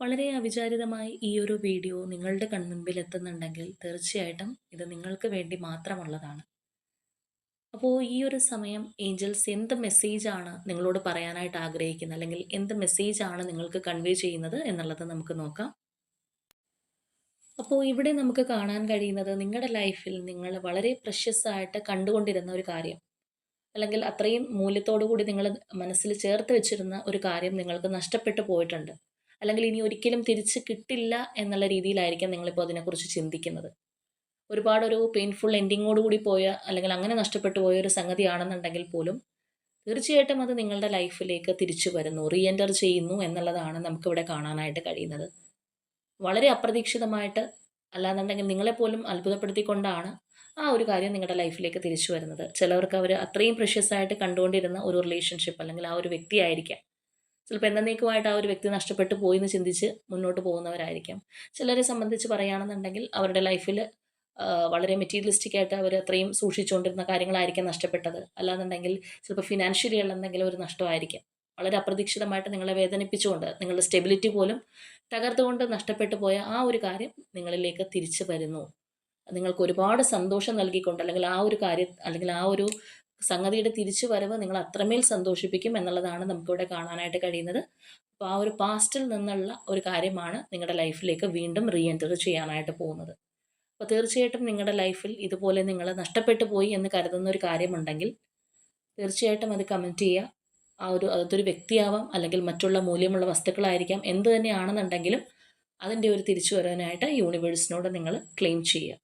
വളരെ അവിചാരിതമായി ഈ ഒരു വീഡിയോ നിങ്ങളുടെ കൺമുൻപിൽ എത്തുന്നുണ്ടെങ്കിൽ തീർച്ചയായിട്ടും ഇത് നിങ്ങൾക്ക് വേണ്ടി മാത്രമുള്ളതാണ്. അപ്പോൾ ഈ ഒരു സമയം ഏഞ്ചൽസ് എന്ത് മെസ്സേജാണ് നിങ്ങളോട് പറയാനായിട്ട് ആഗ്രഹിക്കുന്നത്, അല്ലെങ്കിൽ എന്ത് മെസ്സേജാണ് നിങ്ങൾക്ക് കൺവേ ചെയ്യുന്നത് എന്നുള്ളത് നമുക്ക് നോക്കാം. അപ്പോൾ ഇവിടെ നമുക്ക് കാണാൻ കഴിയുന്നത്, നിങ്ങളുടെ ലൈഫിൽ നിങ്ങൾ വളരെ പ്രഷ്യസ് ആയിട്ട് കണ്ടുകൊണ്ടിരുന്ന ഒരു കാര്യം, അല്ലെങ്കിൽ അത്രയും മൂല്യത്തോടു കൂടി നിങ്ങൾ മനസ്സിൽ ചേർത്ത് വെച്ചിരുന്ന ഒരു കാര്യം നിങ്ങൾക്ക് നഷ്ടപ്പെട്ടു പോയിട്ടുണ്ട്. അല്ലെങ്കിൽ ഇനി ഒരിക്കലും തിരിച്ച് കിട്ടില്ല എന്നുള്ള രീതിയിലായിരിക്കാം നിങ്ങളിപ്പോൾ അതിനെക്കുറിച്ച് ചിന്തിക്കുന്നത്. ഒരുപാടൊരു പെയിൻഫുൾ എൻഡിങ്ങോട് കൂടി പോയ, അല്ലെങ്കിൽ അങ്ങനെ നഷ്ടപ്പെട്ടു പോയ ഒരു സംഗതിയാണെന്നുണ്ടെങ്കിൽ പോലും തീർച്ചയായിട്ടും അത് നിങ്ങളുടെ ലൈഫിലേക്ക് തിരിച്ചു വരുന്നു, റീ എൻറ്റർ ചെയ്യുന്നു എന്നുള്ളതാണ് നമുക്കിവിടെ കാണാനായിട്ട് കഴിയുന്നത്. വളരെ അപ്രതീക്ഷിതമായിട്ട്, അല്ലാന്നുണ്ടെങ്കിൽ നിങ്ങളെപ്പോലും അത്ഭുതപ്പെടുത്തിക്കൊണ്ടാണ് ആ ഒരു കാര്യം നിങ്ങളുടെ ലൈഫിലേക്ക് തിരിച്ചു വരുന്നത്. ചിലവർക്ക് അവർ അത്രയും പ്രഷ്യസ് ആയിട്ട് കണ്ടുകൊണ്ടിരുന്ന ഒരു റിലേഷൻഷിപ്പ്, അല്ലെങ്കിൽ ആ ഒരു വ്യക്തിയായിരിക്കാം. ചിലപ്പോൾ എന്നേക്കുമായിട്ട് ആ ഒരു വ്യക്തി നഷ്ടപ്പെട്ടു പോയി എന്ന് ചിന്തിച്ച് മുന്നോട്ട് പോകുന്നവരായിരിക്കാം. ചിലരെ സംബന്ധിച്ച് പറയുകയാണെന്നുണ്ടെങ്കിൽ അവരുടെ ലൈഫിൽ വളരെ മെറ്റീരിയലിസ്റ്റിക് ആയിട്ട് അവർ അത്രയും സൂക്ഷിച്ചുകൊണ്ടിരുന്ന കാര്യങ്ങളായിരിക്കാം നഷ്ടപ്പെട്ടത്. അല്ലാന്നുണ്ടെങ്കിൽ ചിലപ്പോൾ ഫിനാൻഷ്യലി ഉള്ള എന്തെങ്കിലും ഒരു നഷ്ടമായിരിക്കാം. വളരെ അപ്രതീക്ഷിതമായിട്ട് നിങ്ങളെ വേദനിപ്പിച്ചുകൊണ്ട്, നിങ്ങളുടെ സ്റ്റെബിലിറ്റി പോലും തകർത്തുകൊണ്ട് നഷ്ടപ്പെട്ടു പോയ ആ ഒരു കാര്യം നിങ്ങളിലേക്ക് തിരിച്ചു വരുന്നു. നിങ്ങൾക്ക് ഒരുപാട് സന്തോഷം നൽകിക്കൊണ്ട്, അല്ലെങ്കിൽ ആ ഒരു കാര്യം, അല്ലെങ്കിൽ ആ ഒരു സംഗതിയുടെ തിരിച്ചു വരവ് നിങ്ങൾ അത്രമേൽ സന്തോഷിപ്പിക്കും എന്നുള്ളതാണ് നമുക്കിവിടെ കാണാനായിട്ട് കഴിയുന്നത്. അപ്പോൾ ആ ഒരു പാസ്റ്റിൽ നിന്നുള്ള ഒരു കാര്യമാണ് നിങ്ങളുടെ ലൈഫിലേക്ക് വീണ്ടും റീ എൻറ്റർ ചെയ്യാനായിട്ട് പോകുന്നത്. അപ്പോൾ തീർച്ചയായിട്ടും നിങ്ങളുടെ ലൈഫിൽ ഇതുപോലെ നിങ്ങൾ നഷ്ടപ്പെട്ടു പോയി എന്ന് കരുതുന്ന ഒരു കാര്യമുണ്ടെങ്കിൽ തീർച്ചയായിട്ടും അത് കമൻറ്റ് ചെയ്യുക. അതൊരു വ്യക്തിയാവാം, അല്ലെങ്കിൽ മറ്റുള്ള മൂല്യമുള്ള വസ്തുക്കളായിരിക്കാം, എന്ത് തന്നെയാണെന്നുണ്ടെങ്കിലും അതിൻ്റെ ഒരു തിരിച്ചു വരാനായിട്ട് യൂണിവേഴ്സിനോട് നിങ്ങൾ ക്ലെയിം ചെയ്യുക.